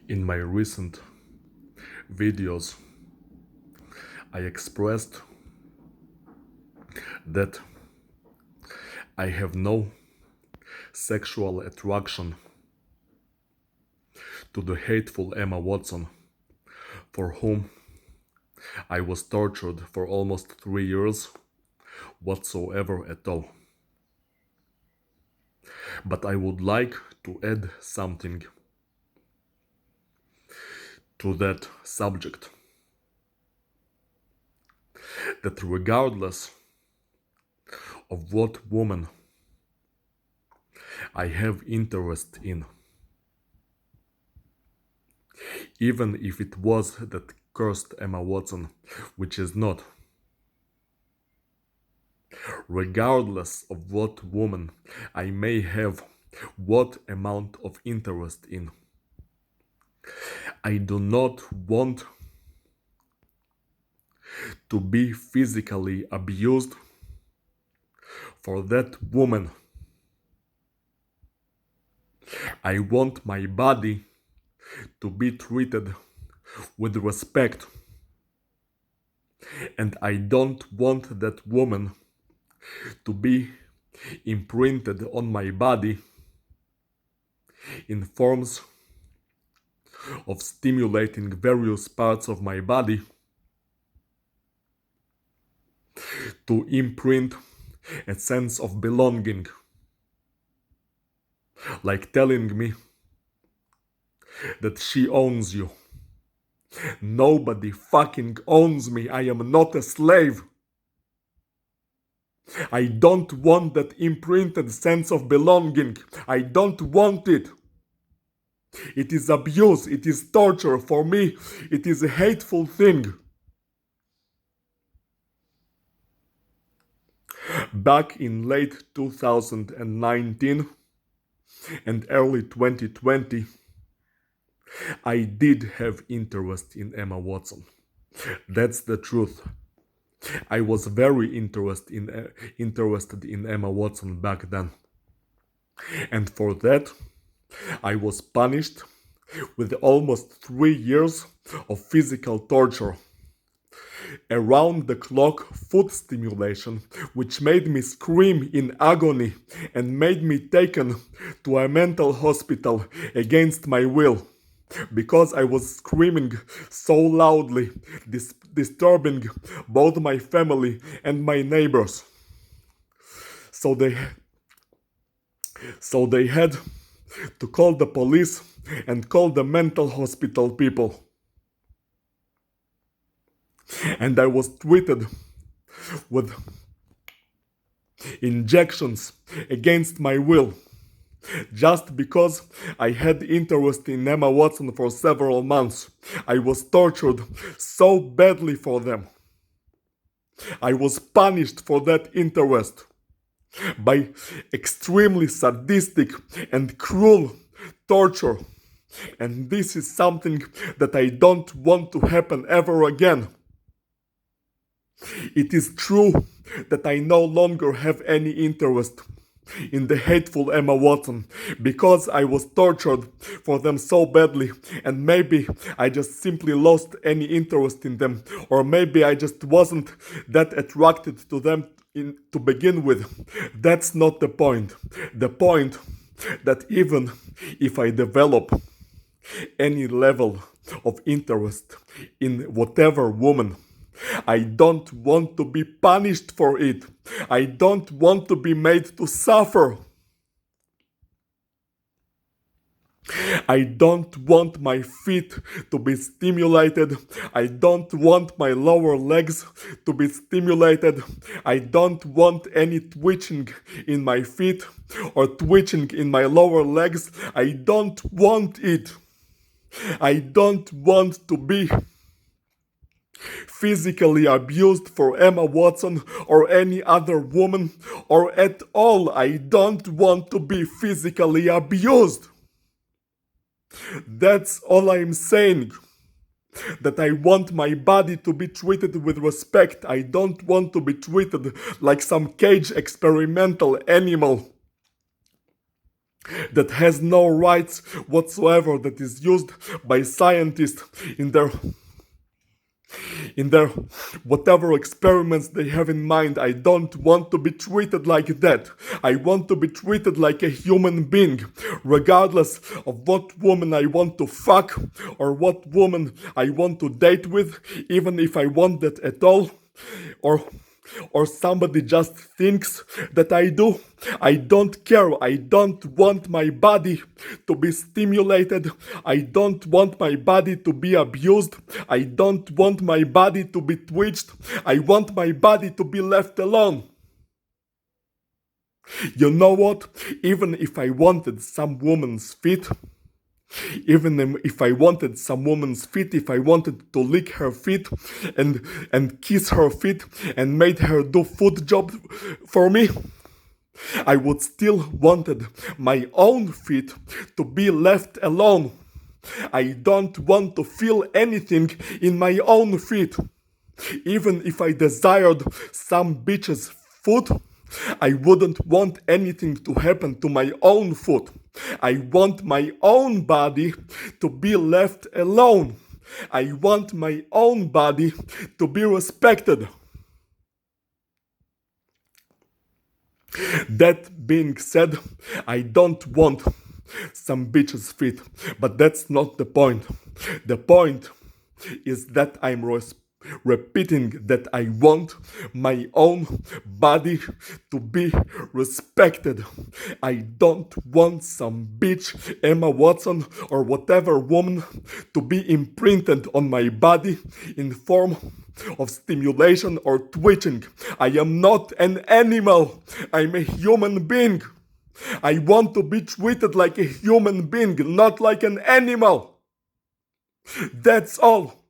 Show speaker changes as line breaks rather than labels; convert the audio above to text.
In my recent videos, I expressed that I have no sexual attraction to the hateful Emma Watson, for whom I was tortured for almost 3 years whatsoever at all. But I would like to add something to that subject. That regardless of what woman I have interest in, even if it was that cursed Emma Watson, which is not, regardless of what woman I may have what amount of interest in, I do not want to be physically abused for that woman. I want my body to be treated with respect, and I don't want that woman to be imprinted on my body in forms of stimulating various parts of my body to imprint a sense of belonging, like telling me that she owns you. Nobody fucking owns me. I am not a slave. I don't want that imprinted sense of belonging. I don't want it. It is abuse. It is torture. For me, it is a hateful thing. Back in late 2019 and early 2020, I did have interest in Emma Watson. That's the truth. I was very interested in Emma Watson back then. And for that, I was punished with almost 3 years of physical torture, around the clock foot stimulation, which made me scream in agony and made me taken to a mental hospital against my will, because I was screaming so loudly, disturbing both my family and my neighbors. So they had to call the police and call the mental hospital people. And I was treated with injections against my will, just because I had interest in Emma Watson for several months. I was tortured so badly for them. I was punished for that interest by extremely sadistic and cruel torture. And this is something that I don't want to happen ever again. It is true that I no longer have any interest in the hateful Emma Watson, because I was tortured for them so badly, and maybe I just simply lost any interest in them, or maybe I just wasn't that attracted to them to begin with. That's not the point. The point that even if I develop any level of interest in whatever woman, I don't want to be punished for it. I don't want to be made to suffer. I don't want my feet to be stimulated. I don't want my lower legs to be stimulated. I don't want any twitching in my feet or twitching in my lower legs. I don't want it. I don't want to be physically abused for Emma Watson or any other woman, or at all. I don't want to be physically abused. That's all I'm saying. That I want my body to be treated with respect. I don't want to be treated like some cage experimental animal. that has no rights whatsoever, that is used by scientists in their whatever experiments they have in mind. I don't want to be treated like that. I want to be treated like a human being, regardless of what woman I want to fuck or what woman I want to date with, even if I want that at all, or somebody just thinks that I do. I don't care. I don't want my body to be stimulated. I don't want my body to be abused. I don't want my body to be twitched. I want my body to be left alone. You know what? Even if I wanted some woman's feet, even if I wanted some woman's feet, if I wanted to lick her feet and kiss her feet and made her do foot job for me, I would still wanted my own feet to be left alone. I don't want to feel anything in my own feet. Even if I desired some bitch's foot, I wouldn't want anything to happen to my own foot. I want my own body to be left alone. I want my own body to be respected. That being said, I don't want some bitch's feet, but that's not the point. The point is that I'm repeating that I want my own body to be respected. I don't want some bitch, Emma Watson, or whatever woman to be imprinted on my body in form of stimulation or twitching. I am not an animal. I'm a human being. I want to be treated like a human being, not like an animal. That's all.